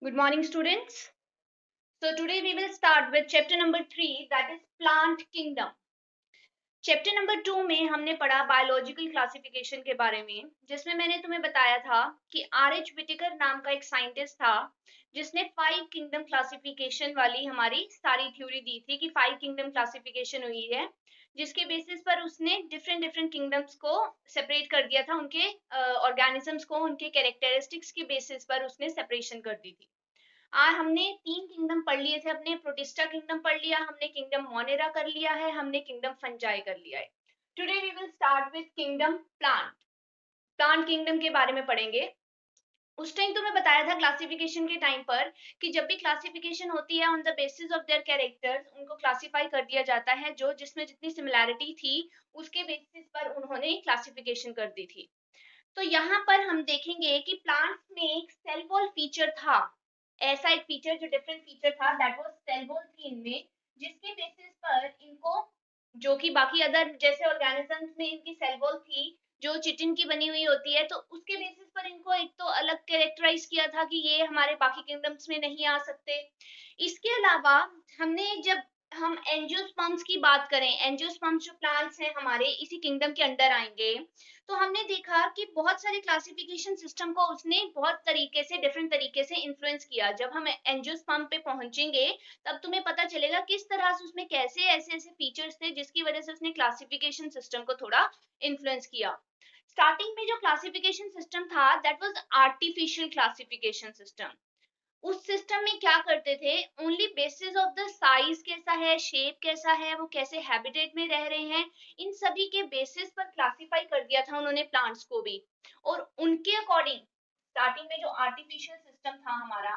Good morning, students. So today we will start with chapter number 3, that is plant kingdom. Chapter number 2 में हमने पढ़ा biological classification के बारे में, जिसमें मैंने तुम्हें बताया था कि आर.एच. विटेकर नाम का एक साइंटिस्ट था जिसने 5 किंगडम क्लासिफिकेशन वाली हमारी सारी थ्योरी दी थी कि 5 किंगडम क्लासिफिकेशन हुई है, जिसके बेसिस पर उसने डिफरेंट डिफरेंट किंगडम्स को सेपरेट कर दिया था, उनके ऑर्गेनिजम्स को उनके कैरेक्टरिस्टिक्स के बेसिस पर उसने सेपरेशन कर दी थी। आज हमने 3 किंगडम पढ़ लिए थे, अपने प्रोटिस्टा किंगडम पढ़ लिया, हमने किंगडम मोनेरा कर लिया है, हमने किंगडम फंजाई कर लिया है। Today we will start with kingdom plant. Plant kingdom के बारे में पढ़ेंगे। उस टाइम तो मैं बताया था क्लासिफिकेशन के टाइम पर कि जब भी क्लासिफिकेशन होती है on the basis of their characters, उनको क्लासिफाई कर दिया जाता है, जो जिसमें जितनी सिमिलैरिटी थी उसके बेसिस पर उन्होंने क्लासिफिकेशन कर दी थी। तो यहाँ पर हम देखेंगे कि प्लांट्स में एक सेल वॉल फीचर था, ऐसा एक फीचर जो डिफरेंट फीचर था, दैट वाज सेल वॉल थी इनमें, जिसके बेसिस पर इनको, जो कि बाकी अदर जैसे ऑर्गेनिजम्स में इनकी सेल वॉल थी जो चिटिन की बनी हुई होती है, तो उसके बेसिस पर इनको एक तो अलग कैरेक्टराइज किया था कि ये हमारे बाकी किंगडम्स में नहीं आ सकते। इसके अलावा हमने, जब हम एंजियोस्पर्म्स की बात करें, एंजियोस्पर्म्स जो प्लांट्स हैं हमारे इसी किंगडम के अंडर आएंगे, तो हमने देखा कि बहुत सारे क्लासिफिकेशन सिस्टम को उसने बहुत तरीके से, डिफरेंट तरीके से इन्फ्लुएंस किया। जब हम एंजियोस्पर्म पे पहुंचेंगे तब तुम्हें पता चलेगा किस तरह से उसमें कैसे ऐसे ऐसे फीचर्स थे जिसकी वजह से उसने क्लासिफिकेशन सिस्टम को थोड़ा इन्फ्लुएंस किया। स्टार्टिंग में जो क्लासिफिकेशन सिस्टम था that was artificial classification system. उस सिस्टम में क्या करते थे, only basis of the size कैसा है, शेप कैसा है, वो कैसे हैबिटेट में रह रहे हैं, इन सभी के बेसिस पर क्लासिफाई कर दिया था उन्होंने प्लांट्स को भी। और उनके अकॉर्डिंग स्टार्टिंग में जो आर्टिफिशियल सिस्टम था हमारा,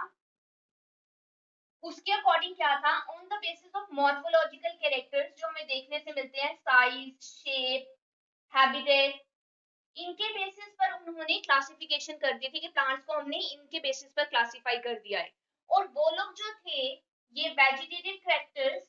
उसके अकॉर्डिंग क्या था, on the basis of morphological characters जो हमें देखने से मिलते हैं, साइज, शेप, हैबिटेट, इनके बेसिस पर उन्होंने क्लासिफिकेशन कर दी थी कि प्लांट्स को हमने इनके बेसिस पर क्लासिफाई कर दिया है। और वो लोग जो थे, ये वेजिटेटिव कैरेक्टर्स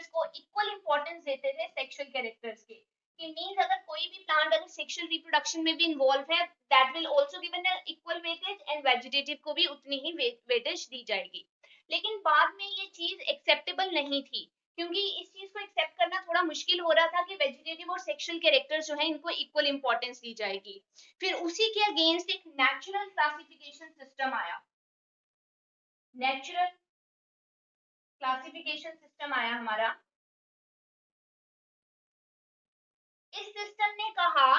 को इक्वल इंपॉर्टेंस देते थे सेक्सुअल कैरेक्टर्स के, कि मींस अगर कोई भी प्लांट अगर सेक्सुअल रिप्रोडक्शन में भी इन्वॉल्व है, that will also given an equal weightage, and vegetative को भी उतनी ही वेटेज दी जाएगी। लेकिन बाद में ये चीज एक्सेप्टेबल नहीं थी, क्योंकि इस चीज को एक्सेप्ट करना थोड़ा मुश्किल हो रहा था कि वेजिटेटिव और सेक्सुअल कैरेक्टर्स जो है इनको इक्वल इंपॉर्टेंस दी जाएगी। फिर उसी के अगेंस्ट एक नेचुरल क्लासिफिकेशन सिस्टम आया, नेचुरल क्लासिफिकेशन सिस्टम आया हमारा। इस सिस्टम ने कहा,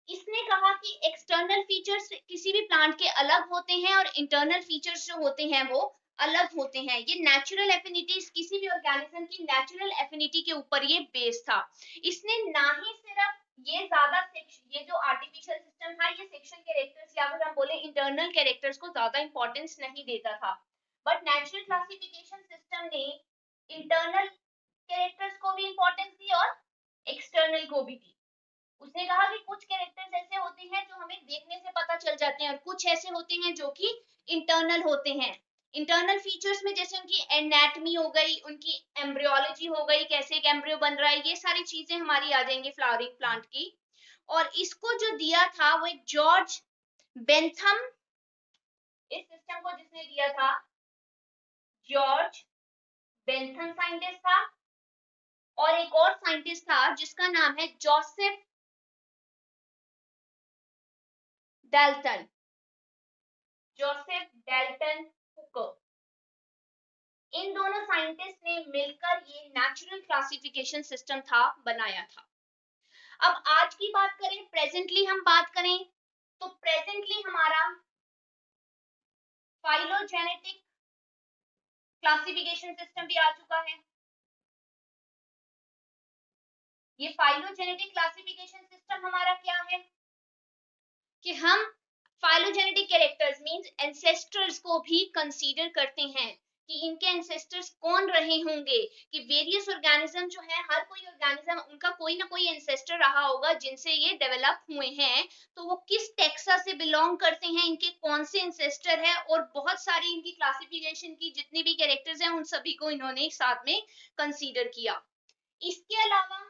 इसने कहा कि एक्सटर्नल फीचर्स किसी भी प्लांट के अलग होते हैं और इंटरनल फीचर्स जो होते हैं वो अलग होते हैं। ये नेचुरल एफिनिटीज, किसी भी ऑर्गेनिज्म की नेचुरल एफिनिटी के ऊपर ये बेस था। इसने ना ही सिर्फ ये ज्यादा, ये जो आर्टिफिशियल सिस्टम था ये सेक्सुअल कैरेक्टर्स या फिर हम बोले इंटरनल कैरेक्टर्स को ज्यादा इंपॉर्टेंस नहीं देता था, बट नेचुरल क्लासिफिकेशन सिस्टम ने इंटरनल कैरेक्टर्स को भी इंपॉर्टेंस दी और एक्सटर्नल को भी दी। उसने कहा कि कुछ कैरेक्टर्स ऐसे होते हैं जो हमें देखने से पता चल जाते हैं और कुछ ऐसे होते हैं जो कि इंटरनल होते हैं। इंटरनल फीचर्स में जैसे उनकी एनाटॉमी हो गई, उनकी एम्ब्रियोलॉजी हो गई, कैसे एक एम्ब्रियो बन रहा है, ये सारी चीजें हमारी आ जाएंगी फ्लावरिंग प्लांट की। और इसको जो दिया था वो एक जॉर्ज बेंथम, इस सिस्टम को जिसने दिया था जॉर्ज बेंथम साइंटिस्ट था, और एक और साइंटिस्ट था जिसका नाम है Joseph Dalton, Joseph Dalton Hooker. इन दोनों साइंटिस्ट ने मिलकर ये नेचुरल क्लासिफिकेशन सिस्टम था बनाया था। अब आज की बात करें, प्रेजेंटली हम बात करें, तो प्रेजेंटली हमारा फाइलोजेनेटिक क्लासिफिकेशन सिस्टम भी आ चुका है। ये फाइलोजेनेटिक क्लासिफिकेशन सिस्टम हमारा क्या है कि हम फाइलोजेनेटिक कैरेक्टर्स मींस एंसेस्टर्स को भी कंसीडर करते हैं कि इनके एंसेस्टर्स कौन रहे होंगे, कि वेरियस ऑर्गेनिज्म जो है, हर कोई ऑर्गेनिज्म उनका कोई ना कोई एंसेस्टर रहा होगा जिनसे ये डेवलप हुए हैं, तो वो किस टेक्सा से बिलोंग करते हैं, इनके कौन से एंसेस्टर है, और बहुत सारी इनकी क्लासिफिकेशन की जितनी भी कैरेक्टर्स हैं उन सभी को इन्होंने साथ में कंसीडर किया। इसके अलावा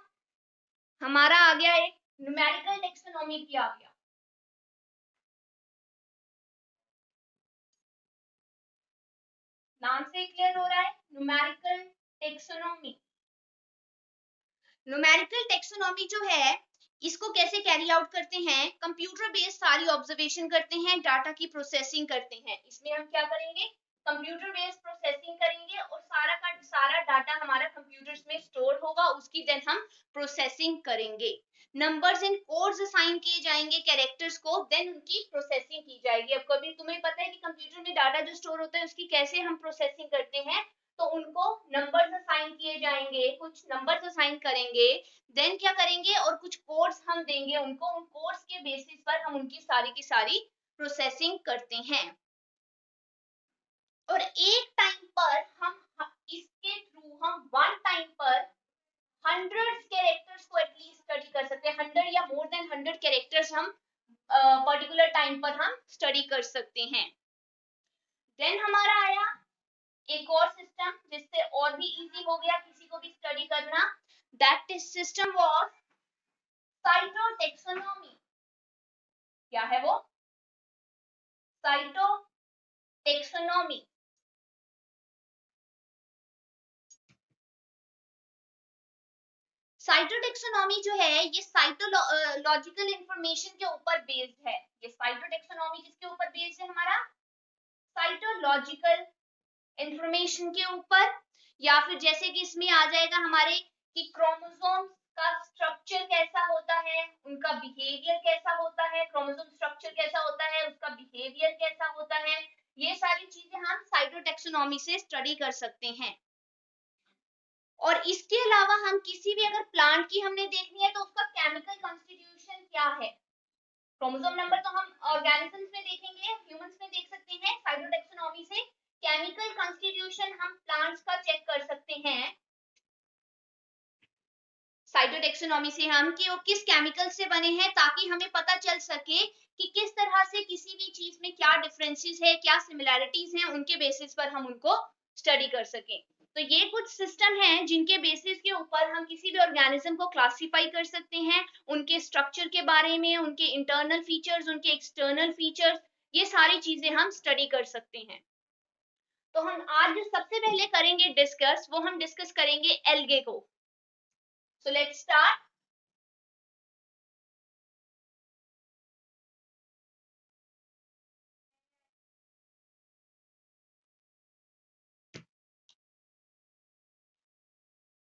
हमारा आ गया एक न्यूमेरिकल टेक्सोनॉमी भी आ गया। नाम से क्लियर हो रहा है, न्यूमेरिकल टेक्सोनॉमी। न्यूमेरिकल टेक्सोनॉमी जो है इसको कैसे कैरी आउट करते हैं, कंप्यूटर बेस्ड सारी ऑब्जर्वेशन करते हैं, डाटा की प्रोसेसिंग करते हैं। इसमें हम क्या करेंगे, कंप्यूटर बेस्ड प्रोसेसिंग करेंगे और सारा का सारा डाटा हमारा कंप्यूटर्स में स्टोर होगा, उसकी देन हम प्रोसेसिंग करेंगे। नंबर्स एंड कोड्स असाइन किए जाएंगे कैरेक्टर्स को, देन उनकी प्रोसेसिंग की जाएगी। अब कभी तुम्हें पता है कि कंप्यूटर में डाटा जो स्टोर होता है उसकी कैसे हम प्रोसेसिंग करते हैं, तो उनको नंबर्स असाइन किए जाएंगे, कुछ नंबर्स असाइन करेंगे, देन क्या करेंगे और कुछ कोड्स हम देंगे उनको, उन कोड्स के बेसिस पर हम उनकी सारी की सारी प्रोसेसिंग करते हैं। और एक टाइम पर हम इसके थ्रू हम वन टाइम पर 100 कैरेक्टर्स को एटलीस्ट स्टडी कर सकते हैं। 100 या मोर देन 100 कैरेक्टर्स हम पर्टिकुलर टाइम पर हम स्टडी कर सकते हैं। देन हमारा आया एक और सिस्टम जिससे और भी इजी हो गया किसी को भी स्टडी करना, दैट सिस्टम वाज साइटोटेक्सोनॉमी। क्या है वो, साइटोटेक्सोनॉमी। साइटोटेक्सोनॉमी जो है ये साइटोलॉजिकल इंफॉर्मेशन के ऊपर बेस्ड है। ये साइटोटेक्सोनॉमी किसके ऊपर बेस्ड है, हमारा साइटोलॉजिकल इंफॉर्मेशन के ऊपर। या फिर जैसे कि इसमें आ जाएगा हमारे कि क्रोमोसोम का स्ट्रक्चर कैसा होता है, उनका बिहेवियर कैसा होता है, क्रोमोसोम स्ट्रक्चर कैसा होता है, उसका बिहेवियर कैसा होता है, ये सारी चीजें हम साइटोटेक्सोनॉमी से स्टडी कर सकते हैं। और इसके अलावा हम किसी भी अगर प्लांट की हमने देखनी है तो उसका केमिकल कॉन्स्टिट्यूशन क्या है, क्रोमोसोम नंबर तो हम ऑर्गेनिजम्स में देखेंगे, ह्यूमंस में देख सकते हैं। साइटोटेक्सोनॉमी से केमिकल कॉन्स्टिट्यूशन हम प्लांट्स का चेक कर सकते हैं। साइटोटेक्सोनॉमी से हम कि वो किस केमिकल से बने हैं, ताकि हमें पता चल सके कि किस तरह से किसी भी चीज में क्या डिफरेंसेस है, क्या सिमिलैरिटीज हैं, उनके बेसिस पर हम उनको स्टडी कर सकें। तो ये कुछ सिस्टम हैं जिनके बेसिस के ऊपर हम किसी भी ऑर्गेनिज्म को क्लासिफाई कर सकते हैं, उनके स्ट्रक्चर के बारे में, उनके इंटरनल फीचर्स, उनके एक्सटर्नल फीचर्स, ये सारी चीजें हम स्टडी कर सकते हैं। तो हम आज जो सबसे पहले करेंगे डिस्कस, वो हम डिस्कस करेंगे एल्गे को। So let's start.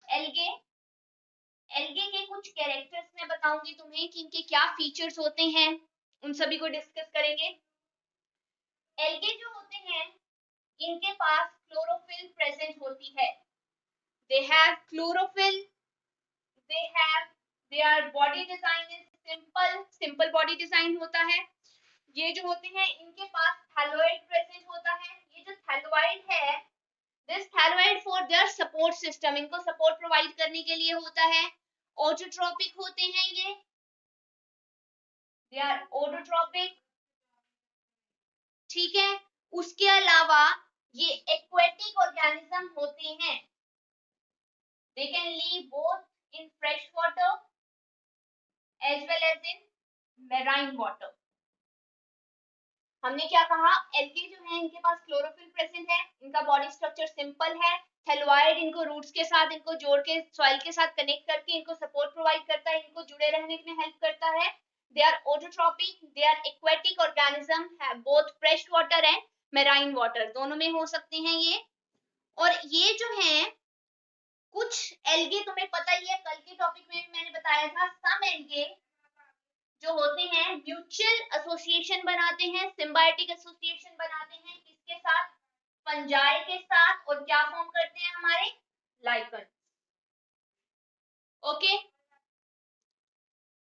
Algae, algae के कुछ कैरेक्टर्स मैं बताऊंगी तुम्हें कि इनके क्या फीचर्स होते हैं, उन सभी को डिस्कस करेंगे। एल्गे जो होते हैं इनके पास क्लोरोफिल प्रेजेंट होती है। They have chlorophyll. They have their body design is simple body design होता है। ये जो होते हैं इनके पास थैलोइड प्रेजेंट होता है। ये जो थैलोइड है, this thalloid for their support system, इनको सपोर्ट प्रोवाइड करने के लिए होता है। ऑटोट्रोपिक होते हैं ये, दे आर ऑटोट्रोपिक, ठीक है। उसके अलावा ये एक्वेटिक ऑर्गेनिज्म होते हैं। They can live both in fresh water as well as in marine water. हमने क्या कहा, एल्गे जो है इनके पास क्लोरोफिल प्रेजेंट है, इनका बॉडी स्ट्रक्चर सिंपल है, थैलोइड इनको रूट्स के साथ, इनको जोड़ के सॉइल के साथ कनेक्ट करके इनको सपोर्ट प्रोवाइड करता है, इनको जुड़े रहने में हेल्प करता है। They are autotrophic, they are aquatic organism, have both fresh water and marine water, दोनों में हो सकते हैं ये। और ये जो है कुछ एल्गे तुम्हें पता ही है, कल के टॉपिक में मैंने बताया था, सम एल्गे जो होते हैं म्यूचुअल एसोसिएशन बनाते हैं, सिम्बायोटिक एसोसिएशन बनाते हैं, किसके साथ, फंजाई के साथ, और क्या फॉर्म करते हैं, हमारे लाइकन। ओके,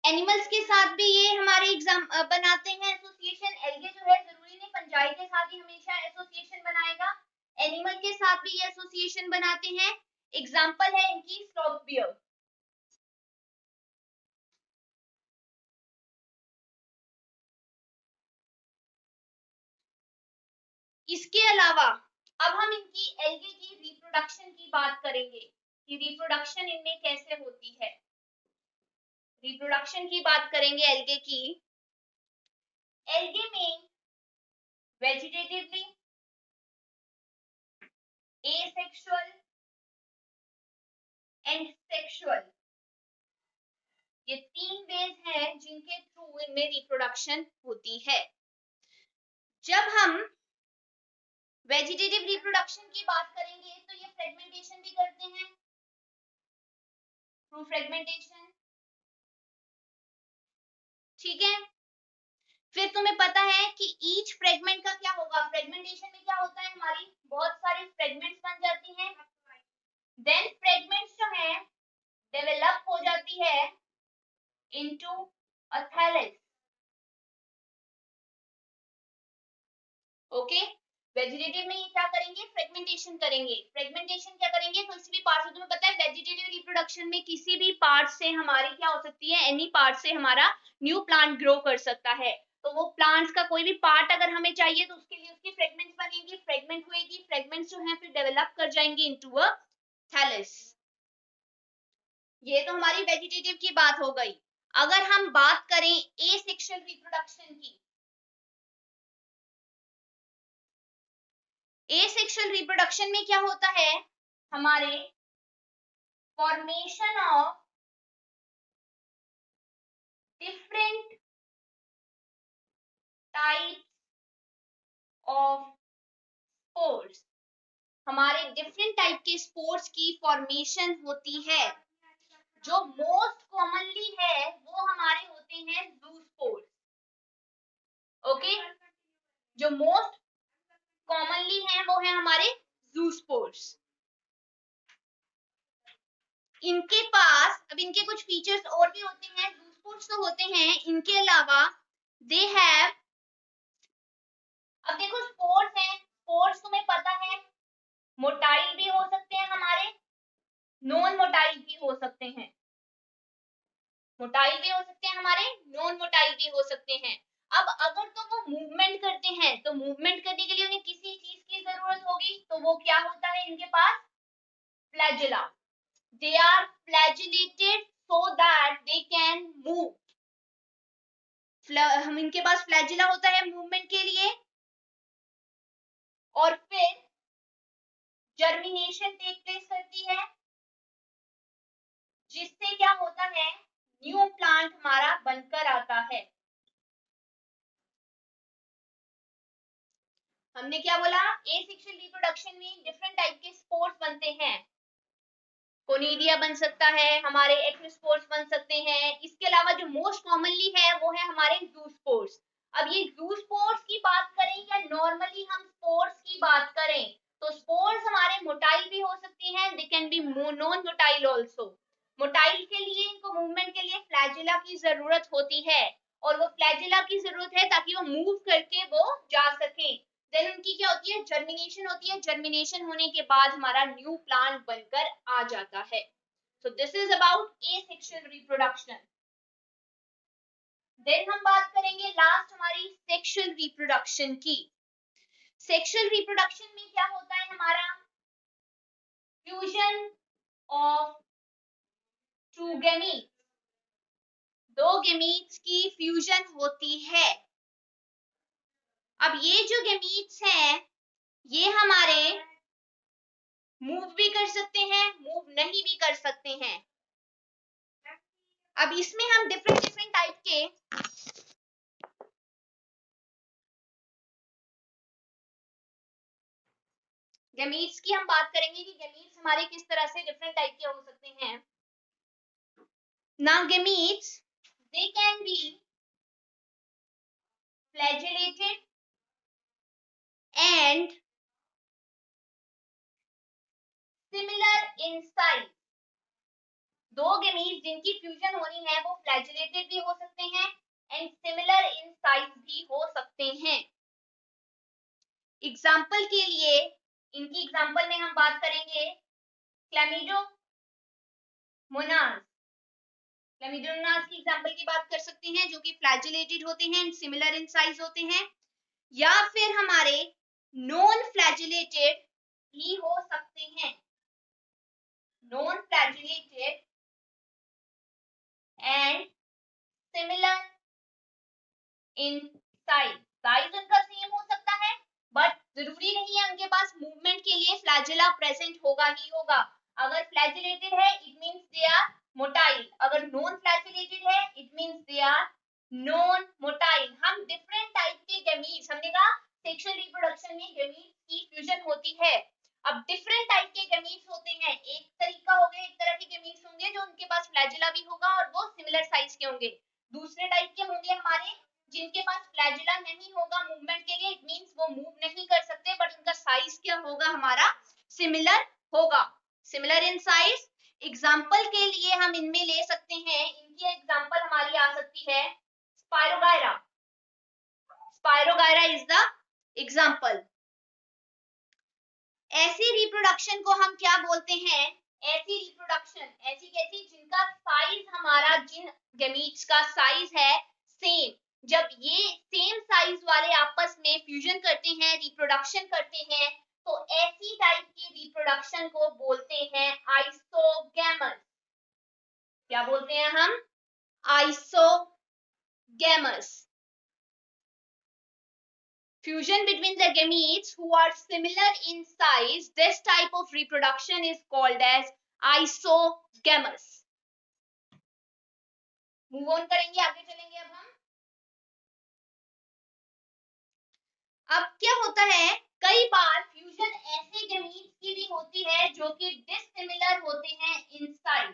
एनिमल्स के साथ भी ये हमारे एग्जाम बनाते हैं एसोसिएशन। एल्गे जो है जरूरी नहीं फंजाई के साथ ही हमेशा एसोसिएशन बनाएगा, एनिमल के साथ भी ये एसोसिएशन बनाते हैं। एग्जाम्पल है इनकी स्लॉथ बियर। इसके अलावा अब हम इनकी एल्गे की रिप्रोडक्शन की बात करेंगे कि रिप्रोडक्शन इनमें कैसे होती है। रिप्रोडक्शन की बात करेंगे एल्गे की। एल्गे में वेजिटेटिवली, एसेक्सुअल एंड सेक्सुअल, ये 3 वेज हैं जिनके थ्रू इनमें रिप्रोडक्शन होती है। जब हम वेजिटेटिव रिप्रोडक्शन की बात करेंगे तो ये फ्रेगमेंटेशन भी करते हैं थ्रू फ्रेगमेंटेशन, ठीक है। फिर तुम्हें पता है कि ईच फ्रेगमेंट का क्या होगा, फ्रेगमेंटेशन में क्या होता है, हमारी बहुत सारी फ्रेगमेंट्स बन जाती हैं, देन फ्रेगमेंट्स जो है डेवलप हो जाती है into a Thales, okay. Vegetative में ये क्या करेंगे, फ्रेगमेंटेशन करेंगे। फ्रेगमेंटेशन क्या करेंगे, किसी भी पार्ट से, तुम्हें पता है वेजिटेटिव रिप्रोडक्शन में किसी भी पार्ट से हमारी क्या हो सकती है, एनी पार्ट से हमारा न्यू प्लांट ग्रो कर सकता है। तो वो प्लांट्स का कोई भी पार्ट अगर हमें चाहिए तो उसके लिए उसकी फ्रेगमेंट्स बनेंगी, फ्रेगमेंट हुएगी, फ्रेगमेंट्स जो है फिर डेवलप कर जाएंगे इनटू अ थैलेस। ये तो हमारी वेजिटेटिव की बात हो गई। अगर हम बात करें एसेक्सुअल रिप्रोडक्शन की, एसेक्सुअल रिप्रोडक्शन में क्या होता है, हमारे formation of different types of spores, हमारे डिफरेंट टाइप के स्पोर्स की फॉर्मेशन होती है। जो मोस्ट कॉमनली है वो हमारे होते हैं जू स्पोर्स, ओके। जो मोस्ट कॉमनली है वो है हमारे जू स्पोर्स। इनके पास, अब इनके कुछ फीचर्स और भी होते हैं, जू स्पोर्स तो होते हैं, इनके अलावा दे हैव, अब देखो स्पोर्स हैं, स्पोर्स तुम्हें पता है मोटाइल भी हो सकते हैं हमारे, नॉन मोटाइल भी हो सकते हैं, मोटाइल भी हो सकते हैं हमारे, नॉन मोटाइल भी हो सकते हैं। अब अगर तो वो मूवमेंट करते हैं तो मूवमेंट करने के लिए उन्हें किसी चीज की जरूरत होगी, तो वो क्या होता है इनके पास, flagella, they are flagellated so that they can move, हम इनके पास फ्लैजिला होता है मूवमेंट के लिए, और फिर जर्मिनेशन टेक प्लेस करती है, जिससे क्या होता है, न्यू प्लांट हमारा बनकर आता है। हमने क्या बोला, एसेक्सुअल रिप्रोडक्शन में डिफरेंट टाइप के स्पोर्स बनते हैं, कोनिडिया बन सकता है, हमारे एक्टोस्पोर्स बन सकते हैं। इसके अलावा जो मोस्ट कॉमनली है वो है हमारे जूस्पोर्स। अब ये जूस्पोर्स की बात करें या नॉर्मली हम स्पोर्स की बात करें, तो स्पोर्स हमारे मोटाइल भी हो सकती हैं, they can B non motile also. Motile के लिए, इनको मूवमेंट के लिए फ्लैजिला की जरूरत होती है, और वो फ्लैजिला की जरूरत है ताकि वो मूव करके वो जा सके। देन उनकी क्या होती है, जर्मिनेशन होती है, जर्मिनेशन होने के बाद हमारा न्यू प्लांट बनकर आ जाता है। So this is about asexual reproduction. Then हम बात करेंगे लास्ट हमारी सेक्सुअल रिप्रोडक्शन की। सेक्सुअल रिप्रोडक्शन में क्या होता है हमारा, फ्यूजन ऑफ टू गैमीट्स, दो गैमीट्स की फ्यूजन होती है। अब ये जो गैमीट्स हैं ये हमारे मूव भी कर सकते हैं, मूव नहीं भी कर सकते हैं। अब इसमें हम डिफरेंट डिफरेंट टाइप के गैमीट्स की हम बात करेंगे कि गैमीट्स हमारे किस तरह से डिफरेंट टाइप के हो सकते हैं। Now gametes they can B flagellated and similar in size. दो गैमीट्स जिनकी फ्यूजन होनी है वो फ्लैजिलेटेड भी हो सकते हैं एंड सिमिलर इन साइज भी हो सकते हैं। एग्जाम्पल के लिए, इनकी एग्जाम्पल में हम बात करेंगे क्लैमिडोमोनास, क्लैमिडोमोनास की एग्जाम्पल की बात कर सकते हैं, जो कि फ्लैजिलेटेड होते हैं एंड सिमिलर इन साइज होते हैं, या फिर हमारे नॉन फ्लैजिलेटेड भी हो सकते हैं, non flagellated and similar in size, size उनका सेम हो सकता है बट जरूरी नहीं है उनके पास मूवमेंट के लिए फ्लैजिला प्रेजेंट होगा ही होगा। अगर फ्लैजिलेटेड है it means they are motile, अगर नॉन फ्लैजिलेटेड है it means they are non motile. हम डिफरेंट टाइप के गैमीट्स, हमने कहा सेक्सुअल रिप्रोडक्शन में गैमीट्स की फ्यूजन होती है। अब डिफरेंट टाइप के गैमीट्स होते हैं, एक तरीका हो गया, एक तरह के गैमीट्स होंगे जो उनके पास फ्लैजिला भी होगा और वो सिमिलर साइज के होंगे। दूसरे टाइप के होंगे हमारे जिनके पास फ्लैजिला नहीं होगा मूवमेंट के लिए, इट मींस वो मूव नहीं कर सकते, बट उनका साइज क्या होगा हमारा सिमिलर होगा, सिमिलर इन साइज। एग्जांपल के लिए हम इनमें ले सकते हैं, इनकी एग्जांपल हमारी आ सकती है spirogyra. Spirogyra is the example. ऐसी रिप्रोडक्शन को हम क्या बोलते हैं, ऐसी रिप्रोडक्शन, ऐसी कैसी जिनका साइज हमारा, जिन गैमीट्स का साइज है सेम, जब ये सेम साइज वाले आपस में फ्यूजन करते हैं, रिप्रोडक्शन करते हैं, तो ऐसी टाइप की रिप्रोडक्शन को बोलते हैं आइसोगैमस। क्या बोलते हैं हम, isogamous. Fusion between the gametes who are similar in size, this type of reproduction is called as isogamous. Move on करेंगे, आगे चलेंगे। अब क्या होता है, कई बार फ्यूजन ऐसे गैमीट्स की भी होती है जो कि डिसिमिलर होते हैं इन साइज।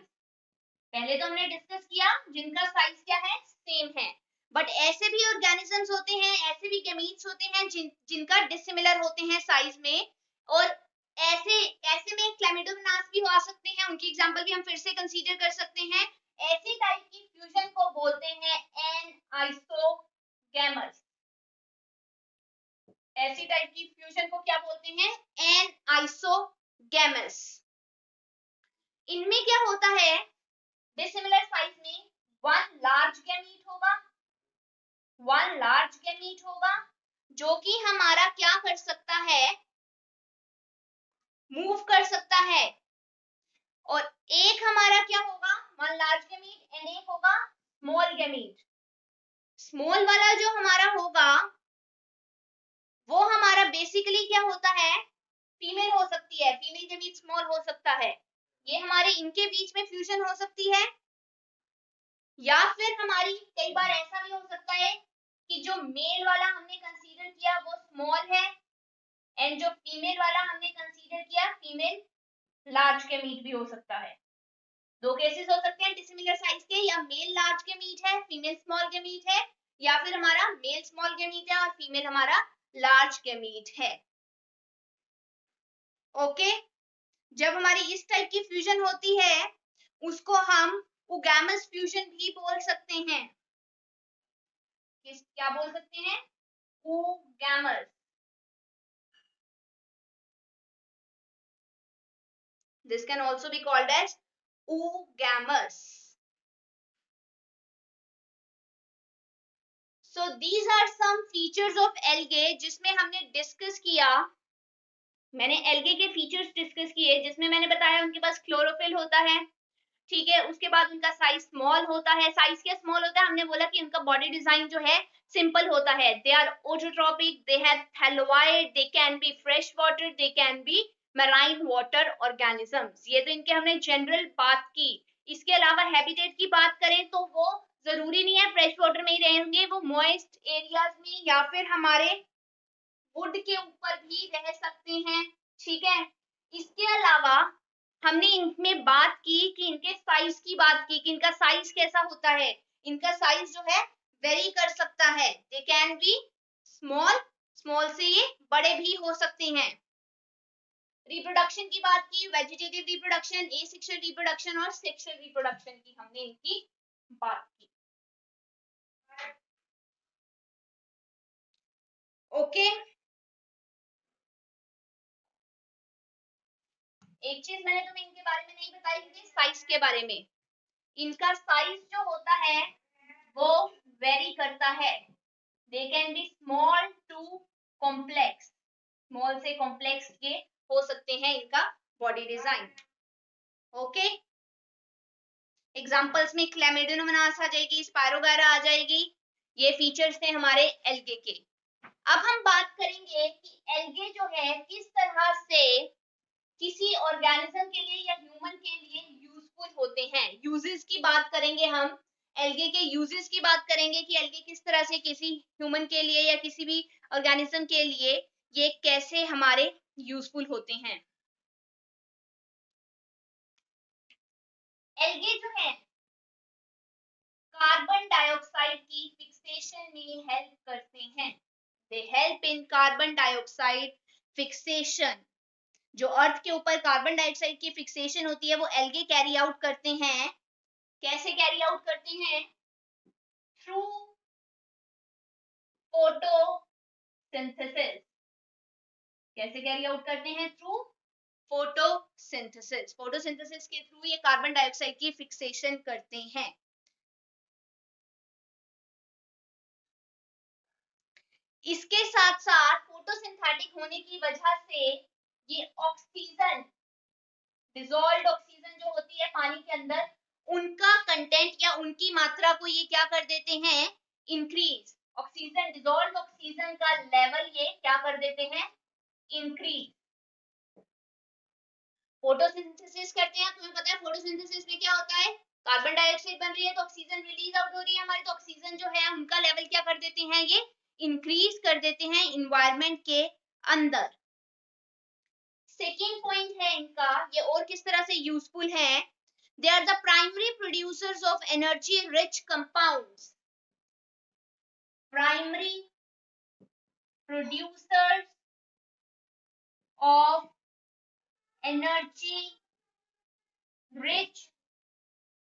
पहले तो हमने डिस्कस किया जिनका साइज क्या है, सेम है, बट ऐसे भी ऑर्गेनिजम्स होते हैं, ऐसे भी गैमीट्स होते हैं जिनका डिसिमिलर होते हैं साइज में, और ऐसे में क्लैमिडोमोनास भी आ सकते हैं, उनकी एग्जांपल भी हम फिर से कंसीडर कर सकते हैं। ऐसी टाइप की फ्यूजन को बोलते हैं एनाइसोगैमस। ऐसी टाइप की फ्यूजन को क्या बोलते हैं, एनाइसोगैमस। इनमें क्या होता है, डिसिमिलर साइज में वन लार्ज गैमीट होगा, वन लार्ज गैमीट होगा जो कि हमारा क्या कर सकता है, मूव कर सकता है, और एक हमारा क्या होगा, वन लार्ज गैमीट, एंड एक होगा स्मॉल गैमीट। स्मॉल वाला जो हमारा होगा वो हमारा बेसिकली क्या होता है, फीमेल हो सकती है, फीमेल गैमीट स्मॉल हो सकता है, ये हमारे इनके बीच में फ्यूजन हो सकती है। या फिर हमारी कई बार ऐसा भी हो सकता है कि जो मेल वाला हमने कंसीडर किया वो स्मॉल है, एंड जो फीमेल वाला हमने कंसीडर किया फीमेल लार्ज के मीट भी हो सकता है। दो केसेस हो सकते हैं डिसिमिलर साइज के, या मेल लार्ज के मीट है, फीमेल स्मॉल के मीट है, या फिर हमारा मेल स्मॉल के मीट है और फीमेल हमारा लार्ज के मीट है। ओके, जब हमारी इस टाइप की फ्यूजन होती है उसको हम ओगैमस फ्यूजन भी बोल सकते हैं। क्या बोल सकते हैं, oogamous. This can also be called as oogamous. So these are some features of algae जिसमें हमने डिस्कस किया, मैंने algae के फीचर्स डिस्कस किए जिसमें मैंने बताया उनके पास क्लोरोफिल होता है, ठीक है, उसके बाद उनका साइज स्मॉल होता है। साइज क्या स्मॉल होता है, हमने बोला कि उनका बॉडी डिजाइन जो है सिंपल होता है। They are autotrophic, they have thalloid, they can be fresh water, they can be marine water organisms. ये तो इनके हमने जनरल बात की। इसके अलावा हैबिटेट की बात करें तो वो जरूरी नहीं है फ्रेश वाटर में ही रहेंगे, वो मॉइस्ट एरियाज में या फिर हमारे वुड के ऊपर भी रह सकते हैं, ठीक है। इसके अलावा हमने इनमें बात की कि इनके साइज की बात की कि इनका साइज कैसा होता है, इनका साइज जो है वेरी कर सकता है, they can be small, small से ये बड़े भी हो सकते हैं। रिप्रोडक्शन की बात की, वेजिटेटिव रिप्रोडक्शन, एसेक्सुअल रिप्रोडक्शन और सेक्सुअल रिप्रोडक्शन की हमने इनकी बात की। ओके, एक चीज मैंने तुम्हें इनके बारे में नहीं बताई थी, साइज के बारे में। इनका साइज जो होता है वो वेरी करता है, they can be small to complex, small से कॉम्प्लेक्स के हो सकते हैं इनका बॉडी डिजाइन। ओके, एग्जांपल्स में क्लैमिडोमोनास आ जाएगी, स्पायरोगायरा आ जाएगी, ये फीचर्स थे हमारे एल्गे के। अब हम बात करेंगे कि एल्गे जो है किस तरह से किसी ऑर्गेनिज्म के लिए या ह्यूमन के लिए यूजफुल होते हैं। यूजेस की बात करेंगे हम, एल्गे के यूजेस की बात करेंगे कि एल्गे किस तरह से किसी ह्यूमन के लिए या किसी भी ऑर्गेनिज्म के लिए ये कैसे हमारे यूजफुल होते हैं। एल्गे जो है कार्बन डाइऑक्साइड की फिक्सेशन में हेल्प करते हैं। They help in carbon dioxide fixation. जो अर्थ के ऊपर कार्बन डाइऑक्साइड की फिक्सेशन होती है वो एल्गे कैरी आउट करते हैं। कैसे कैरी आउट करते हैं? Through photosynthesis. कैसे कैरी आउट करते हैं? Through photosynthesis. फोटोसिंथेसिस के थ्रू ये कार्बन डाइऑक्साइड की फिक्सेशन करते हैं। इसके साथ साथ फोटोसिंथेटिक होने की वजह से ये ऑक्सीजन, डिसॉल्व्ड ऑक्सीजन जो होती है पानी के अंदर, उनका कंटेंट या उनकी मात्रा को ये क्या कर देते हैं? इंक्रीज। ऑक्सीजन, डिसॉल्व्ड ऑक्सीजन का लेवल ये क्या कर देते हैं? इंक्रीज। फोटोसिंथेसिस करते हैं, तुम्हें पता है फोटोसिंथेसिस में क्या होता है? कार्बन डाइऑक्साइड बन रही है तो ऑक्सीजन रिलीज आउट हो रही है हमारी, तो ऑक्सीजन जो है उनका लेवल क्या कर देते हैं? ये इंक्रीज कर देते हैं इन्वायरमेंट के अंदर। सेकेंड पॉइंट है इनका, ये और किस तरह से यूजफुल है? They are the primary producers of energy rich compounds. Primary producers of energy rich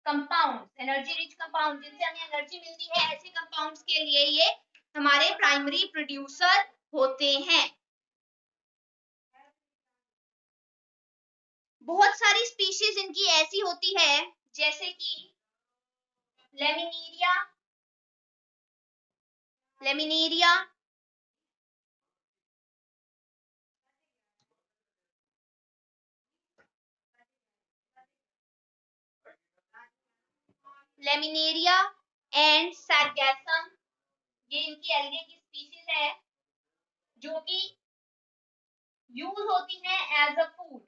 compounds. Energy rich compound जिनसे हमें एनर्जी मिलती है, ऐसे कंपाउंड्स के लिए ये हमारे प्राइमरी प्रोड्यूसर होते हैं। बहुत सारी स्पीशीज इनकी ऐसी होती है जैसे कि laminaria, laminaria, laminaria and sargassum. ये इनकी एल्गे की स्पीशीज है जो कि यूज होती हैं as a food.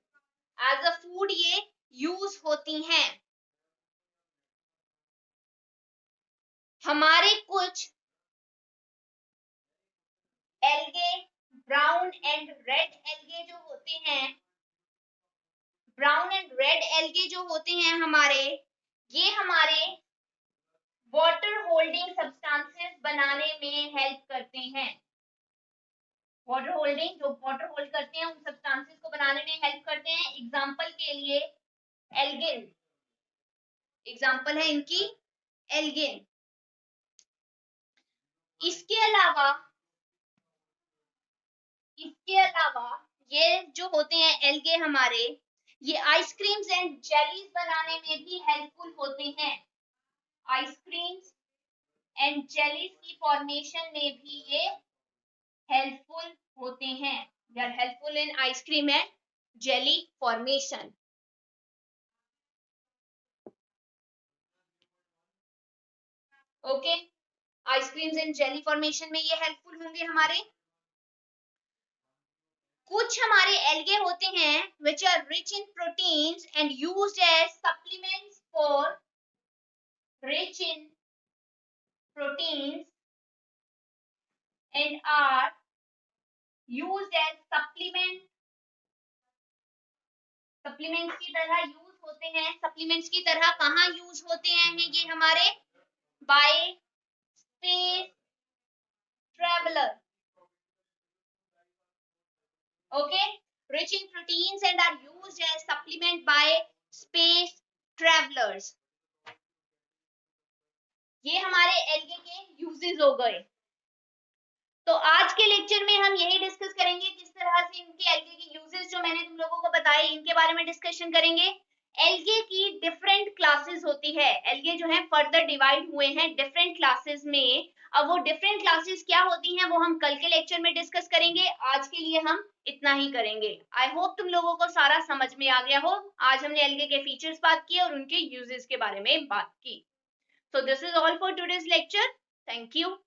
As a food ये यूज होती हैं। हमारे कुछ algae brown and red algae जो होते हैं, ब्राउन एंड रेड एल्गे जो होते हैं हमारे, ये हमारे वाटर होल्डिंग सब्सटेंसेस बनाने में हेल्प करते हैं। वाटर होल्डिंग, जो वाटर होल्ड करते हैं उन सब्सटेंसेस को बनाने में हेल्प करते हैं। एग्जांपल के लिए एल्गिन, एग्जांपल है इनकी एल्गिन। इसके अलावा ये जो होते हैं एल्गे हमारे, ये आइसक्रीम्स एंड जेलीज बनाने में भी हेल्पफुल होते हैं। आइसक्रीम्स एंड जेलीज की फॉर्मेशन में भी ये हेल्पफुल होते हैं। They are helpful in ice cream and jelly formation. Okay, ice creams and jelly formation में ये हेल्पफुल होंगे हमारे। कुछ हमारे एल्गे होते हैं which are rich in proteins and used as supplements for rich in proteins and are used as supplements की तरह यूज होते हैं। सप्लीमेंट्स की तरह कहाँ यूज होते हैं ये हमारे? Bye space traveller. Okay, rich in proteins and are used as supplement by space travelers. ये हमारे एल्गे के यूजेस हो गए। तो आज के लेक्चर में हम यही डिस्कस करेंगे किस तरह से इनके एल्गे के यूजेस जो मैंने तुम लोगों को बताए इनके बारे में डिस्कशन करेंगे। एल्गे की डिफरेंट क्लासेस होती है। एल्गे जो है फर्दर डिवाइड हुए हैं डिफरेंट क्लासेस में। अब वो डिफरेंट क्लासेस क्या होती हैं वो हम कल के लेक्चर में डिस्कस करेंगे। आज के लिए हम इतना ही करेंगे। आई होप तुम लोगों को सारा समझ में आ गया हो। आज हमने एल्गे के फीचर्स बात किए और उनके यूजेस के बारे में बात की। So this is all for today's lecture. Thank you.